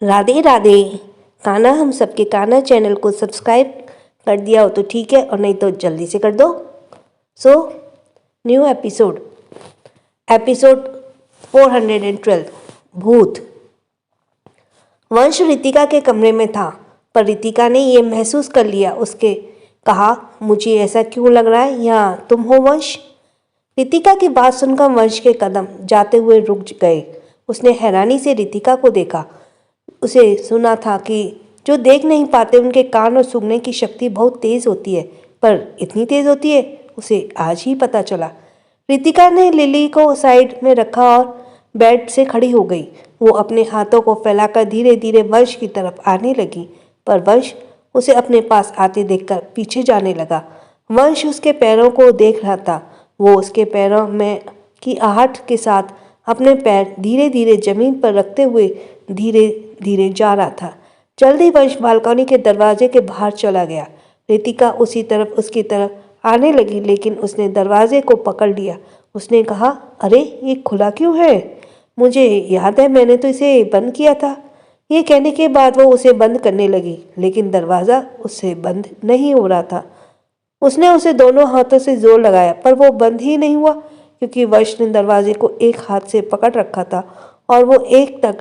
राधे राधे। कान्हा हम सबके कान्हा चैनल को सब्सक्राइब कर दिया हो तो ठीक है, और नहीं तो जल्दी से कर दो। न्यू एपिसोड 412 भूत। वंश रितिका के कमरे में था, पर रितिका ने यह महसूस कर लिया। उसके कहा, मुझे ऐसा क्यों लग रहा है, यहाँ तुम हो वंश? रितिका की बात सुनकर वंश के कदम जाते हुए रुक गए। उसने हैरानी से रितिका को देखा। उसे सुना था कि जो देख नहीं पाते उनके कान और सूंघने की शक्ति बहुत तेज होती है, पर इतनी तेज होती है उसे आज ही पता चला। रितिका ने लिली को साइड में रखा और बेड से खड़ी हो गई। वो अपने हाथों को फैलाकर धीरे धीरे वंश की तरफ आने लगी, पर वंश उसे अपने पास आते देखकर पीछे जाने लगा। वंश उसके पैरों को देख रहा था। वो उसके पैरों में की आहट के साथ अपने पैर धीरे धीरे जमीन पर रखते हुए धीरे धीरे जा रहा था। जल्दी वंश बालकनी के दरवाजे के बाहर चला गया। रितिका उसकी तरफ आने लगी, लेकिन उसने दरवाजे को पकड़ लिया। उसने कहा, अरे ये खुला क्यों है? मुझे याद है मैंने तो इसे बंद किया था। ये कहने के बाद वो उसे बंद करने लगी, लेकिन दरवाज़ा उससे बंद नहीं हो रहा था। उसने उसे दोनों हाथों से जोर लगाया, पर वो बंद ही नहीं हुआ, क्योंकि वंश ने दरवाजे को एक हाथ से पकड़ रखा था और वो एक टक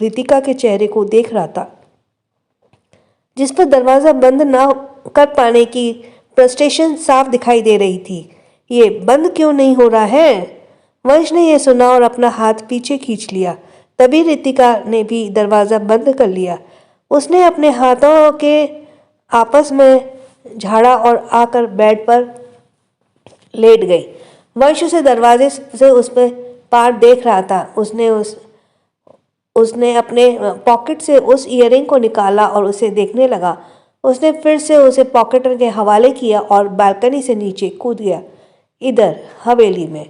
रितिका के चेहरे को देख रहा था, जिस पर दरवाज़ा बंद ना कर पाने की फ्रस्ट्रेशन साफ दिखाई दे रही थी। ये बंद क्यों नहीं हो रहा है? वंश ने यह सुना और अपना हाथ पीछे खींच लिया। तभी रितिका ने भी दरवाज़ा बंद कर लिया। उसने अपने हाथों के आपस में झाड़ा और आकर बेड पर लेट गई। वंश उसे दरवाजे से उस पर पार देख रहा था। उसने अपने पॉकेट से उस ईयरिंग को निकाला और उसे देखने लगा। उसने फिर से उसे पॉकेट के हवाले किया और बालकनी से नीचे कूद गया। इधर हवेली में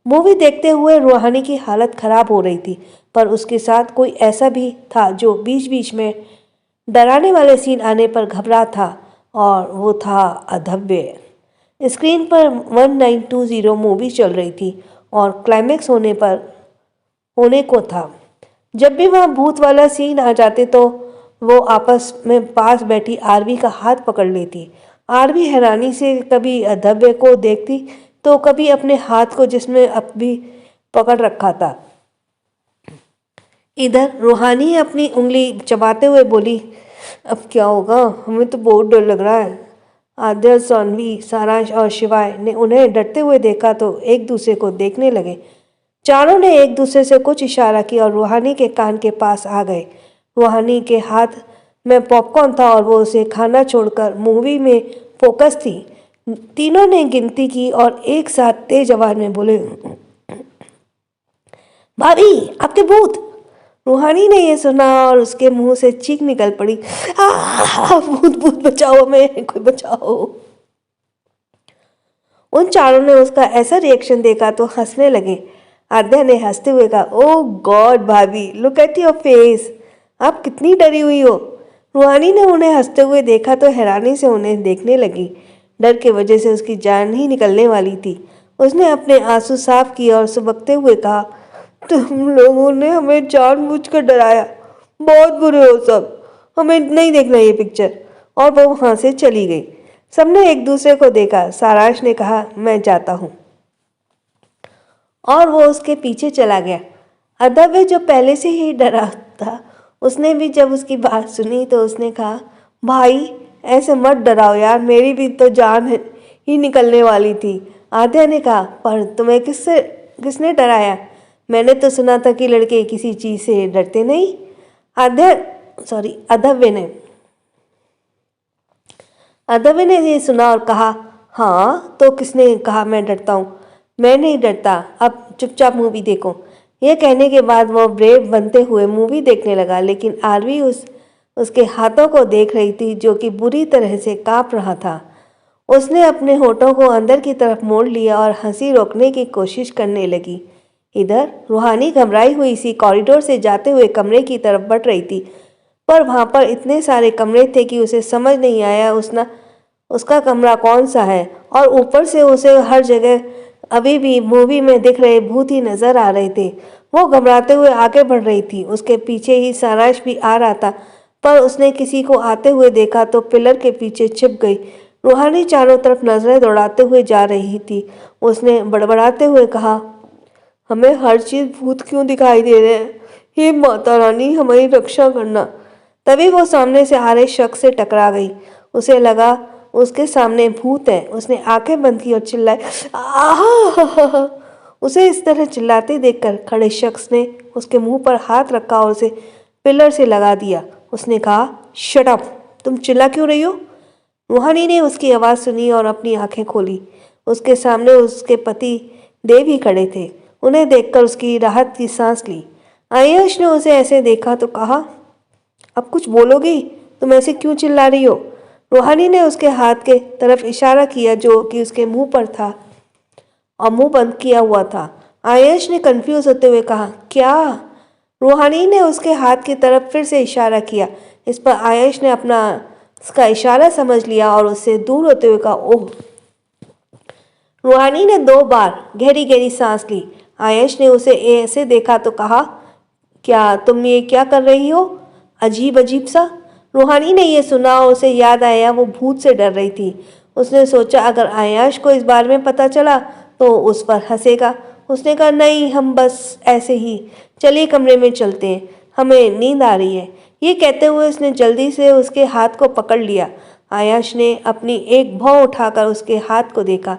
मूवी देखते हुए रूहानी की हालत खराब हो रही थी, पर उसके साथ कोई ऐसा भी था जो बीच बीच में डराने वाले सीन आने पर घबरा था, और वो था अधव्य। स्क्रीन पर 1920 मूवी चल रही थी और क्लाइमैक्स होने को था। जब भी वहाँ भूत वाला सीन आ जाते तो वो आपस में पास बैठी आरवी का हाथ पकड़ लेती। आरवी हैरानी से कभी अधव्य को देखती तो कभी अपने हाथ को, जिसमें अब भी पकड़ रखा था। इधर रूहानी अपनी उंगली चबाते हुए बोली, अब क्या होगा? हमें तो बहुत डर लग रहा है। आद्या, सानवी, सारांश और शिवाय ने उन्हें डरते हुए देखा तो एक दूसरे को देखने लगे। चारों ने एक दूसरे से कुछ इशारा किया और रूहानी के कान के पास आ गए। रूहानी के हाथ में पॉपकॉर्न था और वो उसे खाना छोड़कर मूवी में फोकस थी। तीनों ने गिनती की और एक साथ तेज आवाज में बोले, भाभी आपके भूत! रूहानी ने यह सुना और उसके मुंह से चीख निकल पड़ी, भूत भूत बचाओ, हमें कोई बचाओ। उन चारों ने उसका ऐसा रिएक्शन देखा तो हंसने लगे। आद्या ने हंसते हुए कहा, ओह गॉड भाभी, लुक एट योर फेस, आप कितनी डरी हुई हो। रूहानी ने उन्हें हंसते हुए देखा तो हैरानी से उन्हें देखने लगी। डर की वजह से उसकी जान ही निकलने वाली थी। उसने अपने आंसू साफ किए और सुबकते हुए कहा, तुम लोगों ने हमें जानबूझकर डराया, बहुत बुरे हो सब, हमें नहीं देखना ये पिक्चर। और वो वहाँ से चली गई। सबने एक दूसरे को देखा। सारांश ने कहा, मैं जाता हूँ, और वो उसके पीछे चला गया। अधव्य जो पहले से ही डरा था, उसने भी जब उसकी बात सुनी तो उसने कहा, भाई ऐसे मत डराओ यार, मेरी भी तो जान ही निकलने वाली थी। आद्या ने कहा, पर तुम्हें किसने डराया? मैंने तो सुना था कि लड़के किसी चीज़ से डरते नहीं। अधव्य ने ये सुना और कहा, हाँ तो किसने कहा मैं डरता हूँ? मैं नहीं डरता, अब चुपचाप मूवी देखो। यह कहने के बाद वो ब्रेव बनते हुए मूवी देखने लगा, लेकिन आरवी उसके हाथों को देख रही थी, जो कि बुरी तरह से कांप रहा था। उसने अपने होठों को अंदर की तरफ मोड़ लिया और हंसी रोकने की कोशिश करने लगी। इधर रूहानी घबराई हुई सी कॉरिडोर से जाते हुए कमरे की तरफ बढ़ रही थी, पर वहाँ पर इतने सारे कमरे थे कि उसे समझ नहीं आया उसका कमरा कौन सा है, और ऊपर से उसे हर जगह अभी भी मूवी में दिख रहे भूत ही नजर आ रहे थे। वो घबराते हुए आगे बढ़ रही थी। उसके पीछे ही सारांश भी आ रहा था, पर उसने किसी को आते हुए देखा तो पिलर के पीछे छिप गई। रूहानी चारों तरफ नजरें दौड़ाते हुए जा रही थी। उसने बड़बड़ाते हुए कहा, हमें हर चीज भूत क्यों दिखाई दे रहे हैं? हे माता रानी, हमारी रक्षा करना। तभी वो सामने से आ रहे शख्स से टकरा गई। उसे लगा उसके सामने भूत है। उसने आंखें बंद की और चिल्लाई, आहा! उसे इस तरह चिल्लाते देखकर खड़े शख्स ने उसके मुंह पर हाथ रखा और उसे पिलर से लगा दिया। उसने कहा, शट अप, तुम चिल्ला क्यों रही हो? रूहानी ने उसकी आवाज़ सुनी और अपनी आंखें खोली। उसके सामने उसके पति देव ही खड़े थे। उन्हें देखकर उसकी राहत की सांस ली। आयुष ने उसे ऐसे देखा तो कहा, अब कुछ बोलोगी? तुम ऐसे क्यों चिल्ला रही हो? रूहानी ने उसके हाथ के तरफ इशारा किया जो कि उसके मुंह पर था और मुंह बंद किया हुआ था। आयुष ने कंफ्यूज होते हुए कहा, क्या? रूहानी ने उसके हाथ की तरफ फिर से इशारा किया। इस पर आयुष ने अपना उसका इशारा समझ लिया और उससे दूर होते हुए कहा, ओह। रूहानी ने 2 बार गहरी गहरी सांस ली। आयुष ने उसे ऐसे देखा तो कहा, क्या तुम ये क्या कर रही हो? अजीब अजीब सा। रूहानी ने यह सुना और उसे याद आया वो भूत से डर रही थी। उसने सोचा अगर आयुष को इस बारे में पता चला तो उस पर हंसेगा। उसने कहा, नहीं, हम बस ऐसे ही, चलिए कमरे में चलते हैं, हमें नींद आ रही है। ये कहते हुए उसने जल्दी से उसके हाथ को पकड़ लिया। आयुष ने अपनी एक भौं उठाकर उसके हाथ को देखा।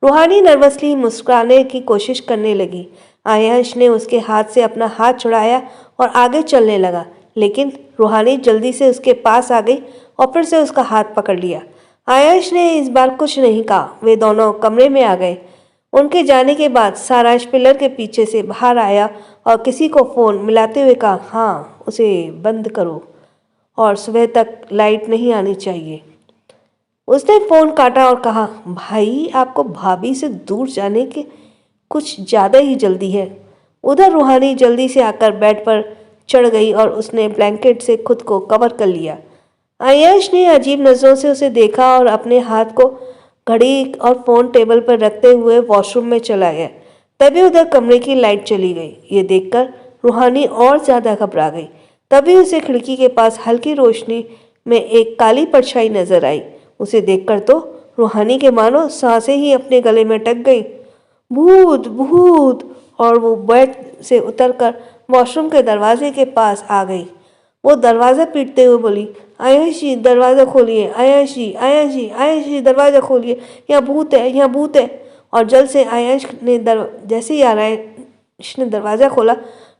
रूहानी नर्वसली मुस्कुराने की कोशिश करने लगी। आयुष ने उसके हाथ से अपना हाथ छुड़ाया और आगे चलने लगा, लेकिन रूहानी जल्दी से उसके पास आ गई और फिर से उसका हाथ पकड़ लिया। आयुष ने इस बार कुछ नहीं कहा। वे दोनों कमरे में आ गए। उनके जाने के बाद सारांश पिलर के पीछे से बाहर आया और किसी को फ़ोन मिलाते हुए कहा, हाँ, उसे बंद करो और सुबह तक लाइट नहीं आनी चाहिए। उसने फ़ोन काटा और कहा, भाई, आपको भाभी से दूर जाने के कुछ ज़्यादा ही जल्दी है। उधर रूहानी जल्दी से आकर बेड पर चढ़ गई और उसने ब्लैंकेट से खुद को कवर कर लिया। आयुष ने अजीब नज़रों से उसे देखा और अपने हाथ को घड़ी और फ़ोन टेबल पर रखते हुए वॉशरूम में चला गया। तभी उधर कमरे की लाइट चली गई। ये देखकर रूहानी और ज़्यादा घबरा गई। तभी उसे खिड़की के पास हल्की रोशनी में एक काली परछाई नजर आई। उसे देखकर तो रूहानी के मानो सांसें ही अपने गले में अटक गई। भूत भूत! और वो बेड से उतरकर वॉशरूम के दरवाजे के पास आ गई। वो दरवाज़ा पीटते हुए बोली, आयुष जी, दरवाज़ा खोलिए, आयुष जी, आयुष जी, आयुष जी, दरवाज़ा खोलिए, यहाँ भूत है, यहाँ भूत है। और जल्द से आयुष ने जैसे ही आयुष ने दरवाज़ा खोला,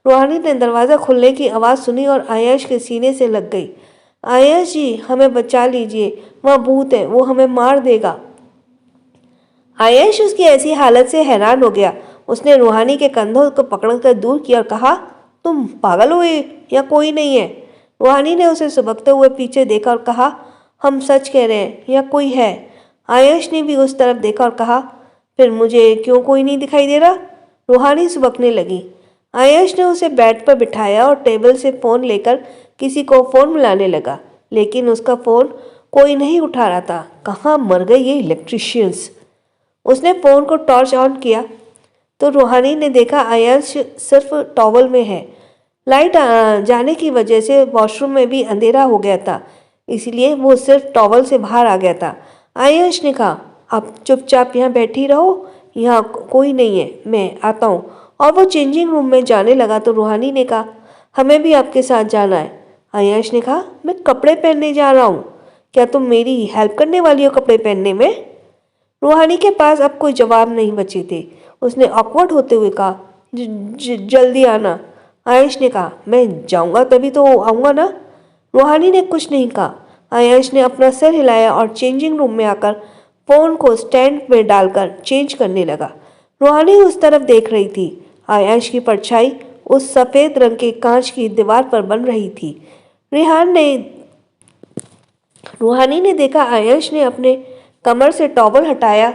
रूहानी ने दरवाज़ा खुलने की आवाज़ सुनी और आयुष के सीने से लग गई। आयुष जी, हमें बचा लीजिए, वहाँ भूत है, वो हमें मार देगा। आयुष उसकी ऐसी हालत से हैरान हो गया। उसने रूहानी के कंधों को पकड़कर दूर किया और कहा, तुम पागल हुए या कोई नहीं है? रूहानी ने उसे सुबकते हुए पीछे देखा और कहा, हम सच कह रहे हैं, या कोई है? आयुष ने भी उस तरफ देखा और कहा, फिर मुझे क्यों कोई नहीं दिखाई दे रहा? रूहानी सुबकने लगी। आयुष ने उसे बेड पर बिठाया और टेबल से फ़ोन लेकर किसी को फ़ोन मिलाने लगा, लेकिन उसका फ़ोन कोई नहीं उठा रहा था। कहाँ मर गए ये इलेक्ट्रिशियंस? उसने फ़ोन को टॉर्च ऑन किया तो रूहानी ने देखा आयुष सिर्फ टॉवल में है। लाइट जाने की वजह से वॉशरूम में भी अंधेरा हो गया था, इसलिए वो सिर्फ टॉवल से बाहर आ गया था। आयुष ने कहा, आप चुपचाप यहाँ बैठी रहो, यहाँ कोई नहीं है, मैं आता हूँ। और वो चेंजिंग रूम में जाने लगा तो रूहानी ने कहा, हमें भी आपके साथ जाना है। आयुष ने कहा, मैं कपड़े पहनने जा रहा हूँ, क्या तुम मेरी हेल्प करने वाली हो कपड़े पहनने में? रूहानी के पास अब कोई जवाब नहीं बचे थे। उसने ऑकवर्ड होते हुए कहा, जल्दी आना। आयुष ने कहा, मैं जाऊंगा तभी तो आऊँगा ना। रूहानी ने कुछ नहीं कहा। आयुष ने अपना सिर हिलाया और चेंजिंग रूम में आकर फ़ोन को स्टैंड में डालकर चेंज करने लगा। रूहानी उस तरफ देख रही थी। आयुष की परछाई उस सफ़ेद रंग के कांच की दीवार पर बन रही थी। रूहानी ने देखा आयुष ने अपने कमर से टॉवल हटाया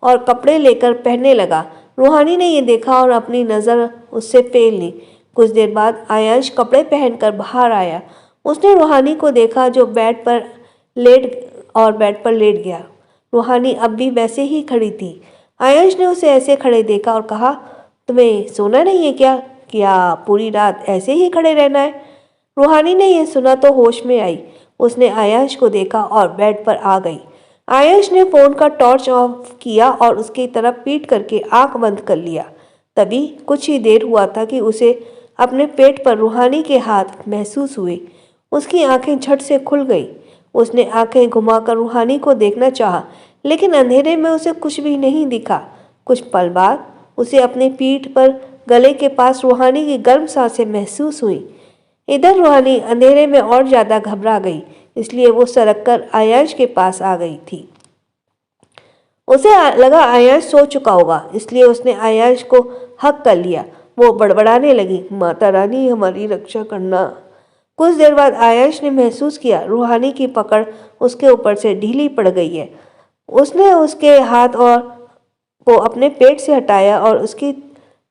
और कपड़े लेकर पहनने लगा। रूहानी ने यह देखा और अपनी नज़र उससे फेर ली। कुछ देर बाद आयुष कपड़े पहनकर बाहर आया। उसने रूहानी को देखा जो बेड पर लेट गया। रूहानी अब भी वैसे ही खड़ी थी। आयुष ने उसे ऐसे खड़े देखा और कहा, तुम्हें सोना नहीं है क्या? क्या पूरी रात ऐसे ही खड़े रहना है? रूहानी ने यह सुना तो होश में आई। उसने आयश को देखा और बेड पर आ गई। आयश ने फोन का टॉर्च ऑफ किया और उसकी तरफ पीट करके आंख बंद कर लिया। तभी कुछ ही देर हुआ था कि उसे अपने पेट पर रूहानी के हाथ महसूस हुए। उसकी आंखें झट से खुल गई। उसने आंखें घुमाकर रूहानी को देखना चाहा, लेकिन अंधेरे में उसे कुछ भी नहीं दिखा। कुछ पल बाद उसे अपनी पीठ पर गले के पास रूहानी की गर्म सांसें महसूस हुई। इधर रूहानी अंधेरे में और ज्यादा घबरा गई, इसलिए वो सरककर आयश के पास आ गई थी। उसे लगा आयश सो चुका होगा, इसलिए उसने आयश को हक कर लिया। वो बड़बड़ाने लगी, माता रानी हमारी रक्षा करना। कुछ देर बाद आयश ने महसूस किया रूहानी की पकड़ उसके ऊपर से ढीली पड़ गई है। उसने उसके हाथ और को अपने पेट से हटाया और उसकी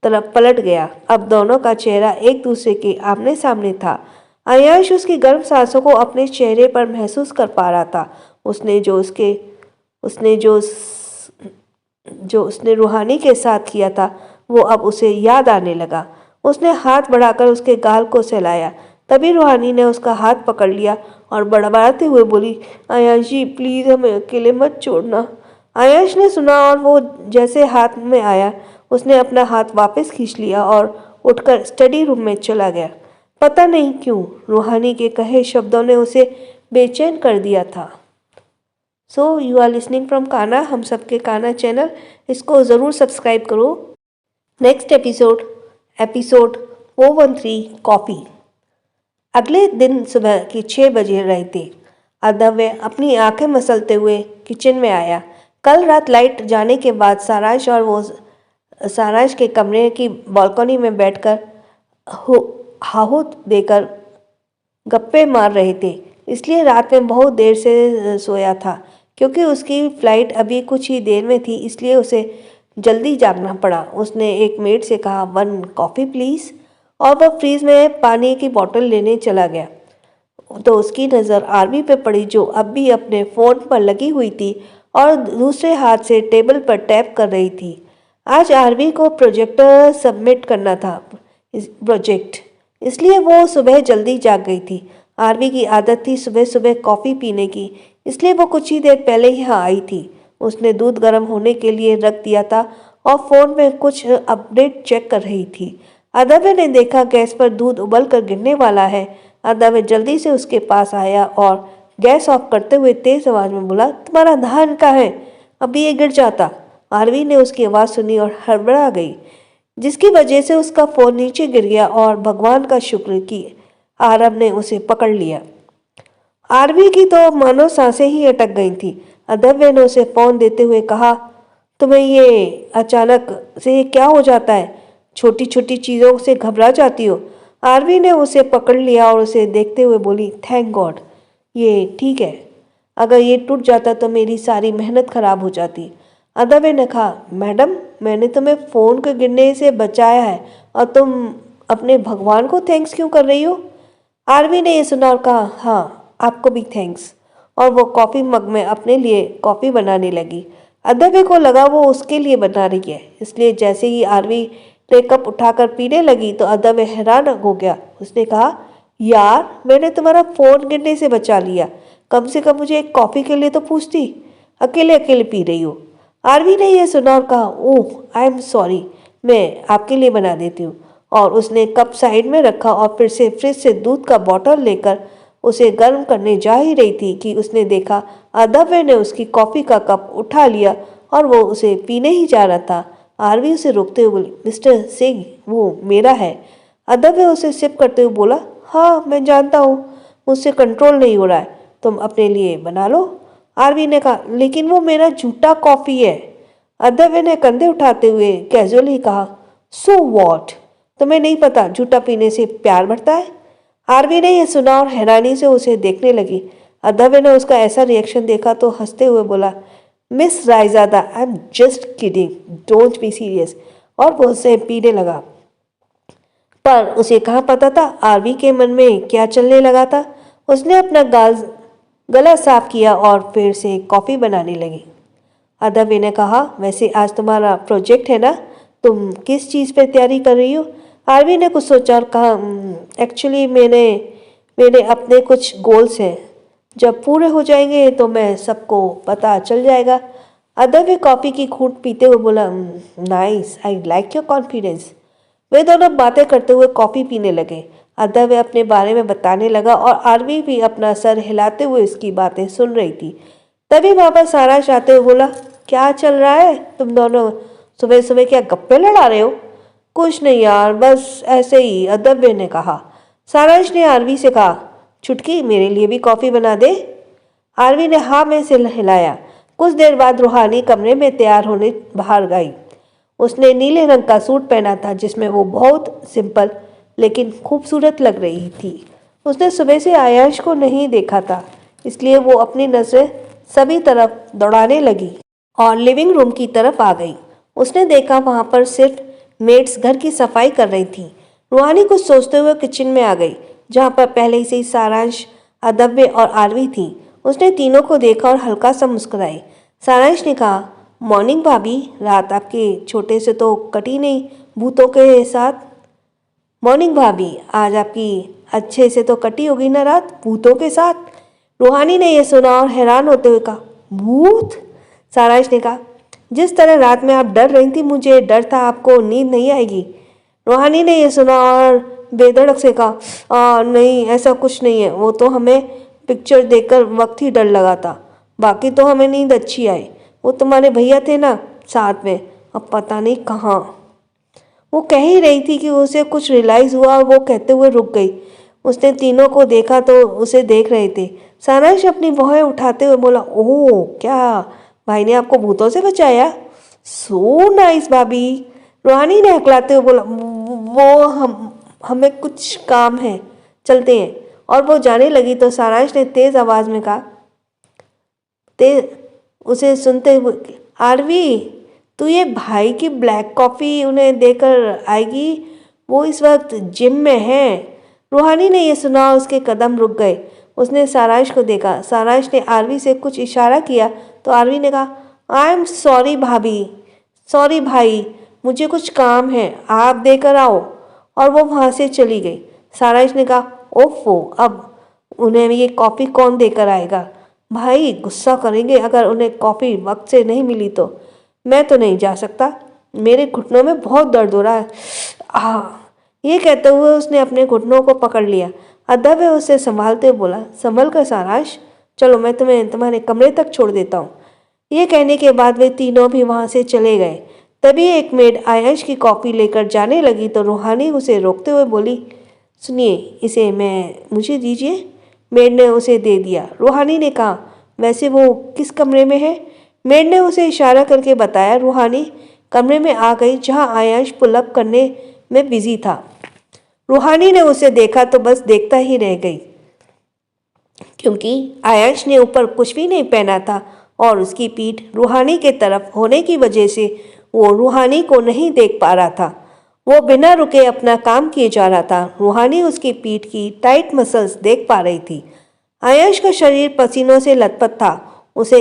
तरफ पलट गया। अब दोनों का चेहरा एक दूसरे के आमने सामने था। आयश उसकी गर्म सांसों को अपने चेहरे पर महसूस कर पा रहा था। उसने जो उसने रूहानी के साथ किया था वो अब उसे याद आने लगा। उसने हाथ बढ़ाकर उसके गाल को सहलाया। तभी रूहानी ने उसका हाथ पकड़ लिया और बड़बड़ाते हुए बोली, आयश जी प्लीज़ हमें अकेले मत छोड़ना। आयश ने सुना और वो जैसे हाथ में आया उसने अपना हाथ वापस खींच लिया और उठकर स्टडी रूम में चला गया। पता नहीं क्यों रूहानी के कहे शब्दों ने उसे बेचैन कर दिया था। So you are listening from Kana, हम सबके काना चैनल। इसको ज़रूर सब्सक्राइब करो। Next episode 413 coffee. अगले दिन सुबह के 6 बजे रहे थे। अदव्य अपनी आंखें मसलते हुए किचन में आया। कल रात लाइट जाने के बाद सारांश के कमरे की बालकनी में बैठकर हाहुत देकर गप्पे मार रहे थे, इसलिए रात में बहुत देर से सोया था। क्योंकि उसकी फ्लाइट अभी कुछ ही देर में थी, इसलिए उसे जल्दी जागना पड़ा। उसने एक मेड से कहा, 1 कॉफ़ी प्लीज़, और वह फ्रीज में पानी की बोतल लेने चला गया। तो उसकी नज़र आरवी पे पड़ी, जो अब भी अपने फ़ोन पर लगी हुई थी और दूसरे हाथ से टेबल पर टैप कर रही थी। आज आरवी को प्रोजेक्टर सबमिट करना था, इसलिए वो सुबह जल्दी जाग गई थी। आरवी की आदत थी सुबह सुबह कॉफ़ी पीने की, इसलिए वो कुछ ही देर पहले यहाँ आई थी। उसने दूध गर्म होने के लिए रख दिया था और फ़ोन में कुछ अपडेट चेक कर रही थी। अदव्य ने देखा गैस पर दूध उबल कर गिरने वाला है। अदव्य जल्दी से उसके पास आया और गैस ऑफ करते हुए तेज आवाज में बोला, तुम्हारा ध्यान कहाँ है? अभी ये गिर जाता। आरवी ने उसकी आवाज़ सुनी और हड़बड़ा गई, जिसकी वजह से उसका फ़ोन नीचे गिर गया और भगवान का शुक्र कि आरव ने उसे पकड़ लिया। आरवी की तो मानो सांसें ही अटक गई थी। अदव्य ने उसे फ़ोन देते हुए कहा, तुम्हें ये अचानक से क्या हो जाता है? छोटी छोटी चीज़ों से घबरा जाती हो। आरवी ने उसे पकड़ लिया और उसे देखते हुए बोली, थैंक गॉड ये ठीक है। अगर ये टूट जाता तो मेरी सारी मेहनत खराब हो जाती। अदव्य ने कहा, मैडम मैंने तुम्हें फ़ोन के गिरने से बचाया है और तुम अपने भगवान को थैंक्स क्यों कर रही हो? आरवी ने यह सुना और कहा, हाँ आपको भी थैंक्स। और वो कॉफ़ी मग में अपने लिए कॉफ़ी बनाने लगी। अदव्य को लगा वो उसके लिए बना रही है, इसलिए जैसे ही आरवी ने कप उठाकर पीने लगी तो अदव्य हैरान हो गया। उसने कहा, यार मैंने तुम्हारा फ़ोन गिरने से बचा लिया, कम से कम मुझे एक कॉफ़ी के लिए तो पूछती। अकेले अकेले पी रही हो। आरवी ने यह सुना और कहा, ओह आई एम सॉरी, मैं आपके लिए बना देती हूँ। और उसने कप साइड में रखा और फिर से फ्रिज से दूध का बॉटल लेकर उसे गर्म करने जा ही रही थी कि उसने देखा अदव्य ने उसकी कॉफ़ी का कप उठा लिया और वो उसे पीने ही जा रहा था। आरवी उसे रोकते हुए बोली, मिस्टर सिंह वो मेरा है। अदव्य उसे सिप करते हुए बोला, हाँ मैं जानता हूँ, मुझसे कंट्रोल नहीं हो रहा है, तुम अपने लिए बना लो। आरवी ने कहा, लेकिन वो मेरा झूठा कॉफ़ी है। अदव्य ने कंधे उठाते हुए कैजुअली कहा, सो वॉट, तुम्हें नहीं पता झूठा पीने से प्यार बढ़ता है? आरवी ने यह सुना और हैरानी से उसे देखने लगी। अदव्य ने उसका ऐसा रिएक्शन देखा तो हंसते हुए बोला, miss Raizada I am just kidding, don't be serious. और वो उसे पीने लगा। पर उसे कहाँ पता था आरवी के मन में क्या चलने लगा था। उसने अपना गला साफ किया और फिर से कॉफ़ी बनाने लगी। अदव्य ने कहा, वैसे आज तुम्हारा प्रोजेक्ट है ना, तुम किस चीज़ पर तैयारी कर रही हो? आरवी ने कुछ सोचा और कहा, एक्चुअली मेरे अपने कुछ गोल्स हैं, जब पूरे हो जाएंगे तो मैं सबको पता चल जाएगा। अदब कॉफ़ी की घूंट पीते हुए बोला, nice, I like your confidence. वे दोनों बातें करते हुए कॉफ़ी पीने लगे। अदब अपने बारे में बताने लगा और आरवी भी अपना सर हिलाते हुए इसकी बातें सुन रही थी। तभी वापस सारांश आते हुए बोला, क्या चल रहा है तुम दोनों, सुबह सुबह क्या गप्पे लड़ा रहे हो? कुछ नहीं यार, बस ऐसे ही, अदब ने कहा। सारांश ने आरवी से कहा, छुटकी मेरे लिए भी कॉफ़ी बना दे। आरवी ने हाँ में से हिलाया। कुछ देर बाद रूहानी कमरे में तैयार होने बाहर गई। उसने नीले रंग का सूट पहना था जिसमें वो बहुत सिंपल लेकिन खूबसूरत लग रही थी। उसने सुबह से आयांश को नहीं देखा था, इसलिए वो अपनी नजरें सभी तरफ दौड़ाने लगी और लिविंग रूम की तरफ आ गई। उसने देखा वहां पर सिर्फ मेड्स घर की सफाई कर रही थी। रूहानी कुछ सोचते हुए किचन में आ गई, जहां पर पहले से ही सारांश, अदब्य और आरवी थी। उसने तीनों को देखा और हल्का सा मुस्कुराई। सारांश ने कहा, मॉर्निंग भाभी, रात आपके छोटे से तो कटी नहीं भूतों के साथ। मॉर्निंग भाभी, आज आपकी अच्छे से तो कटी होगी ना रात भूतों के साथ। रूहानी ने यह सुना और हैरान होते हुए कहा, भूत? सारांश ने कहा, जिस तरह रात में आप डर रही थी, मुझे डर था आपको नींद नहीं आएगी। रूहानी ने यह सुना और बेधड़क से कहा, नहीं, ऐसा कुछ नहीं है, वो तो हमें पिक्चर देखकर वक्त ही डर लगा था, बाकी तो हमें नींद अच्छी आई। वो तुम्हारे भैया थे ना साथ में, अब पता नहीं कहाँ। वो कह ही रही थी कि उसे कुछ रियलाइज़ हुआ और वो कहते हुए रुक गई। उसने तीनों को देखा तो उसे देख रहे थे। सारांश अपनी भौहें उठाते हुए बोला, ओह, क्या भाई ने आपको भूतों से बचाया? सो नाइस भाभी। रूहानी ने हकलाते हुए बोला, वो हमें कुछ काम है, चलते हैं। और वो जाने लगी तो सारांश ने तेज आवाज में कहा, तेज उसे सुनते हुए, आरवी, तू ये भाई की ब्लैक कॉफ़ी उन्हें देकर आएगी, वो इस वक्त जिम में है। रूहानी ने यह सुना और उसके कदम रुक गए। उसने सारांश को देखा। सारांश ने आरवी से कुछ इशारा किया तो आरवी ने कहा, आई एम सॉरी भाभी, सॉरी भाई, मुझे कुछ काम है, आप देकर आओ। और वो वहाँ से चली गई। सारांश ने कहा, ओफो, अब उन्हें ये कॉफ़ी कौन देकर आएगा? भाई गुस्सा करेंगे अगर उन्हें कॉफ़ी वक्त से नहीं मिली तो। मैं तो नहीं जा सकता, मेरे घुटनों में बहुत दर्द हो रहा है। ये कहते हुए उसने अपने घुटनों को पकड़ लिया। अदब उसे संभालते बोला, संभल कर सारांश, चलो मैं तुम्हें तुम्हारे कमरे तक छोड़ देता हूँ। ये कहने के बाद वे तीनों भी वहाँ से चले गए। तभी एक मेड आयांश की कॉफ़ी लेकर जाने लगी तो रूहानी उसे रोकते हुए बोली, सुनिए, इसे मुझे दीजिए। मेड ने उसे दे दिया। रूहानी ने कहा, वैसे वो किस कमरे में है? मेड ने उसे इशारा करके बताया। रूहानी कमरे में आ गई जहाँ आयांश पुलअप करने में बिजी था। रूहानी ने उसे देखा तो बस देखता ही रह गई, क्योंकि आयांश ने ऊपर कुछ भी नहीं पहना था और उसकी पीठ रूहानी के तरफ होने की वजह से वो रूहानी को नहीं देख पा रहा था। वो बिना रुके अपना काम किए जा रहा था। रूहानी उसकी पीठ की टाइट मसल्स देख पा रही थी। आयांश का शरीर पसीनों से लथपथ था। उसे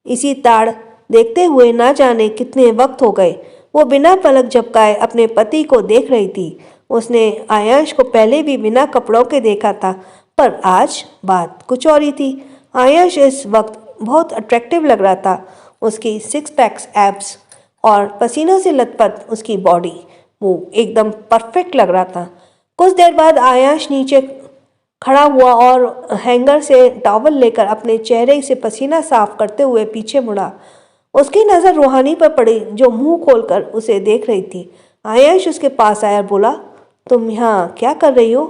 इसी ताड़ देखते हुए ना जाने कितने वक्त हो गए। वो बिना पलक झपकाए अपने पति को देख रही थी। उसने आयांश को पहले भी बिना कपड़ों के देखा था, पर आज बात कुछ और ही थी। आयांश इस वक्त बहुत अट्रैक्टिव लग रहा था। उसकी सिक्स पैक्स एब्स और पसीनों से लथपथ उसकी बॉडी, वो एकदम परफेक्ट लग रहा था। कुछ देर बाद आयांश नीचे खड़ा हुआ और हैंगर से टॉवल लेकर अपने चेहरे से पसीना साफ करते हुए पीछे मुड़ा। उसकी नज़र रूहानी पर पड़ी, जो मुंह खोलकर उसे देख रही थी। आयांश उसके पास आया और बोला, तुम यहाँ क्या कर रही हो?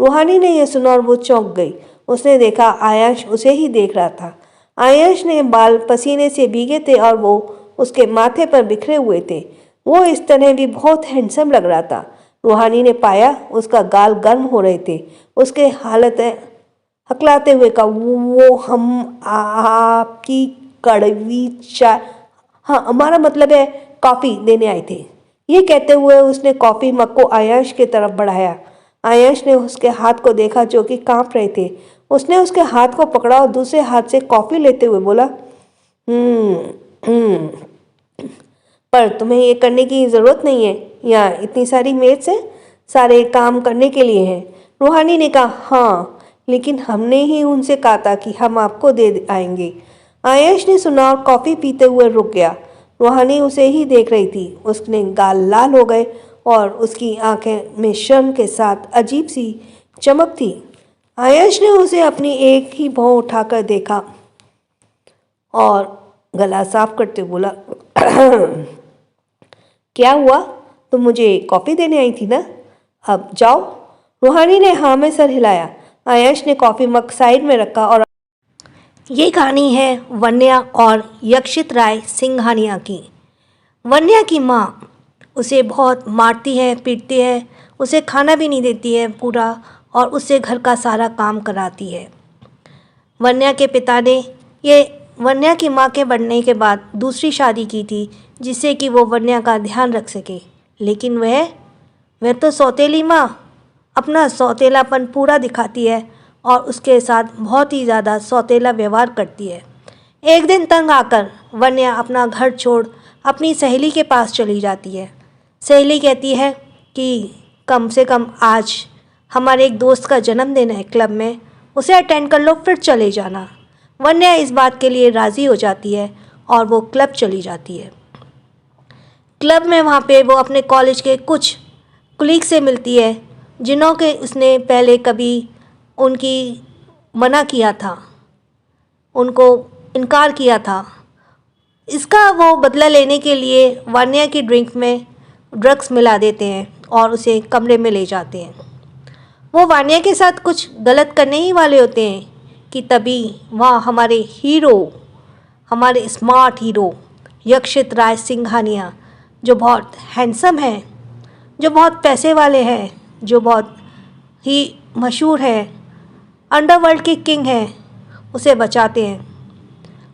रूहानी ने यह सुना और वो चौंक गई। उसने देखा आयांश उसे ही देख रहा था। आयांश ने बाल पसीने से भीगे थे और वो उसके माथे पर बिखरे हुए थे। वो इस तरह भी बहुत हैंडसम लग रहा था। रूहानी ने पाया उसका गाल गर्म हो रहे थे। उसके हालत हकलाते हुए कहा, वो हम आपकी कड़वी चाय, हाँ हमारा मतलब है कॉफ़ी देने आए थे। ये कहते हुए उसने कॉफ़ी मग को आयांश की तरफ बढ़ाया। आयांश ने उसके हाथ को देखा जो कि कांप रहे थे। उसने उसके हाथ को पकड़ा और दूसरे हाथ से कॉफ़ी लेते हुए बोला, पर तुम्हें ये करने की ज़रूरत नहीं है, यहाँ इतनी सारी मेड्स हैं, सारे काम करने के लिए हैं। रूहानी ने कहा, हाँ, लेकिन हमने ही उनसे कहा था कि हम आपको दे आएंगे। आयश ने सुना और कॉफ़ी पीते हुए रुक गया। रूहानी उसे ही देख रही थी। उसने गाल लाल हो गए और उसकी आंखें में शर्म के साथ अजीब सी चमक थी। आयश ने उसे अपनी एक ही भौं उठाकर देखा और गला साफ करते बोला, क्या हुआ? तुम मुझे कॉफ़ी देने आई थी ना? अब जाओ। रूहानी ने हाँ में सर हिलाया। आयश ने कॉफ़ी मग साइड में रखा और ये कहानी है वन्या और यक्षित राय सिंघानिया की। वन्या की माँ उसे बहुत मारती है, पीटती है, उसे खाना भी नहीं देती है पूरा, और उससे घर का सारा काम कराती है। वन्या के पिता ने ये वन्या की माँ के बनने के बाद दूसरी शादी की थी, जिससे कि वो वन्या का ध्यान रख सके। लेकिन वह तो सौतेली माँ अपना सौतेलापन पूरा दिखाती है और उसके साथ बहुत ही ज़्यादा सौतेला व्यवहार करती है। एक दिन तंग आकर वन्या अपना घर छोड़ अपनी सहेली के पास चली जाती है। सहेली कहती है कि कम से कम आज हमारे एक दोस्त का जन्मदिन है क्लब में, उसे अटेंड कर लो, फिर चले जाना। वन्या इस बात के लिए राज़ी हो जाती है और वो क्लब चली जाती है। क्लब में वहाँ पे वो अपने कॉलेज के कुछ कुलीग से मिलती है, जिन्हों के उसने पहले कभी उनकी मना किया था, उनको इनकार किया था। इसका वो बदला लेने के लिए वन्या की ड्रिंक में ड्रग्स मिला देते हैं और उसे कमरे में ले जाते हैं। वो वान्या के साथ कुछ गलत करने ही वाले होते हैं कि तभी वहाँ हमारे हीरो, हमारे स्मार्ट हीरो यक्षित राय सिंघानिया, जो बहुत हैंडसम हैं, जो बहुत पैसे वाले हैं, जो बहुत ही मशहूर है, अंडरवर्ल्ड के किंग हैं, उसे बचाते हैं।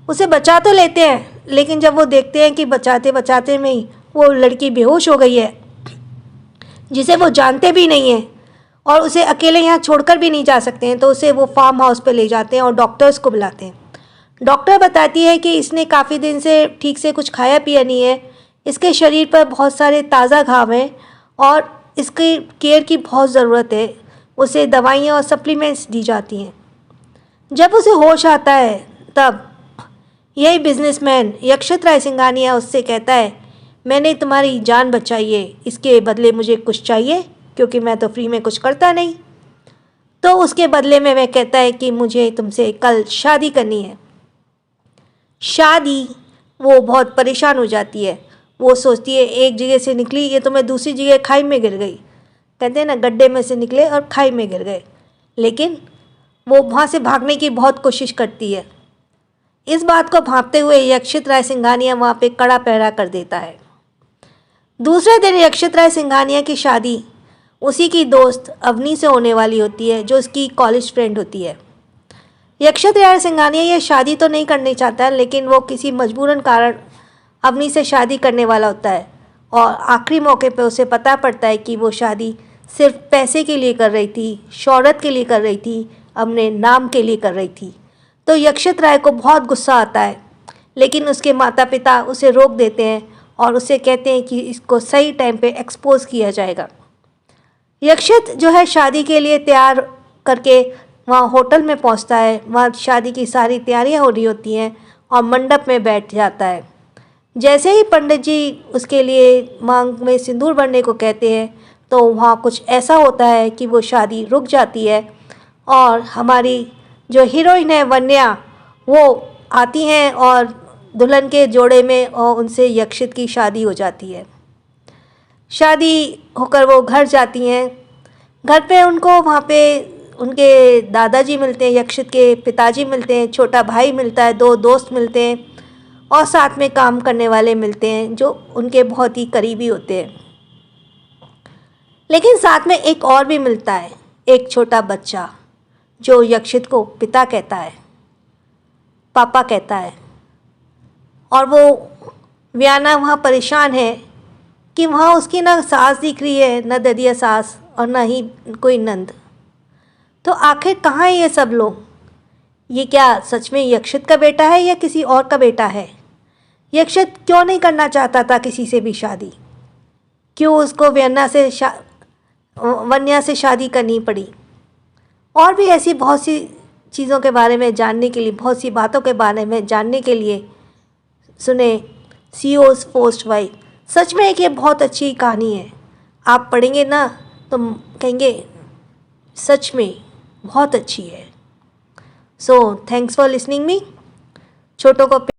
उसे बचा तो लेते हैं, लेकिन जब वो देखते हैं कि बचाते बचाते में ही वो लड़की बेहोश हो गई है, जिसे वो जानते भी नहीं हैं और उसे अकेले यहाँ छोड़कर भी नहीं जा सकते हैं, तो उसे वो फार्म हाउस पे ले जाते हैं और डॉक्टर्स को बुलाते हैं। डॉक्टर बताती है कि इसने काफ़ी दिन से ठीक से कुछ खाया पिया नहीं है, इसके शरीर पर बहुत सारे ताज़ा घाव हैं और इसकी केयर की बहुत ज़रूरत है। उसे दवाइयाँ और सप्लीमेंट्स दी जाती हैं। जब उसे होश आता है तब यही बिजनेसमैन यक्षित राय सिंघानिया उससे कहता है, मैंने तुम्हारी जान बचाई है, इसके बदले मुझे कुछ चाहिए, क्योंकि मैं तो फ्री में कुछ करता नहीं। तो उसके बदले में वह कहता है कि मुझे तुमसे कल शादी करनी है। शादी, वो बहुत परेशान हो जाती है। वो सोचती है एक जगह से निकली, ये तो मैं दूसरी जगह खाई में गिर गई। कहते हैं ना, गड्ढे में से निकले और खाई में गिर गए। लेकिन वो वहाँ से भागने की बहुत कोशिश करती है। इस बात को भांपते हुए यक्षित राय सिंघानिया वहाँ पे कड़ा पहरा कर देता है। दूसरे दिन यक्षित राय सिंघानिया की शादी उसी की दोस्त अवनी से होने वाली होती है, जो उसकी कॉलेज फ्रेंड होती है। यक्षित राय सिंघानिया ये शादी तो नहीं करनी चाहता है, लेकिन वो किसी मजबूरन कारण अवनी से शादी करने वाला होता है और आखिरी मौके पे उसे पता पड़ता है कि वो शादी सिर्फ पैसे के लिए कर रही थी, शोहरत के लिए कर रही थी, अपने नाम के लिए कर रही थी। तो यक्षित राय को बहुत गुस्सा आता है, लेकिन उसके माता पिता उसे रोक देते हैं और उसे कहते हैं कि इसको सही टाइम पे एक्सपोज किया जाएगा। यक्षित जो है शादी के लिए तैयार करके वहाँ होटल में पहुँचता है। वहाँ शादी की सारी तैयारियाँ हो रही होती हैं और मंडप में बैठ जाता है। जैसे ही पंडित जी उसके लिए मांग में सिंदूर भरने को कहते हैं, तो वहाँ कुछ ऐसा होता है कि वो शादी रुक जाती है और हमारी जो हीरोइन है वन्या, वो आती हैं और दुल्हन के जोड़े में और उनसे यक्षित की शादी हो जाती है। शादी होकर वो घर जाती हैं। घर पे उनको वहाँ पे उनके दादाजी मिलते हैं, यक्षित के पिताजी मिलते हैं, छोटा भाई मिलता है, दो दोस्त मिलते हैं और साथ में काम करने वाले मिलते हैं जो उनके बहुत ही करीबी होते हैं। लेकिन साथ में एक और भी मिलता है, एक छोटा बच्चा जो यक्षित को पिता कहता है, पापा कहता है। और वो व्याना वहाँ परेशान है कि वहाँ उसकी ना सास दिख रही है, न ददिया सास और ना ही कोई नंद। तो आखिर कहाँ है ये सब लोग? ये क्या सच में यक्षित का बेटा है या किसी और का बेटा है? यक्षत क्यों नहीं करना चाहता था किसी से भी शादी? क्यों उसको वन्या से शादी करनी पड़ी? और भी ऐसी बहुत सी चीज़ों के बारे में जानने के लिए, बहुत सी बातों के बारे में जानने के लिए सुने सीओस फर्स्ट वाइफ। सच में एक ये बहुत अच्छी कहानी है। आप पढ़ेंगे ना तो कहेंगे सच में बहुत अच्छी है। So thanks for listening me. छोटों को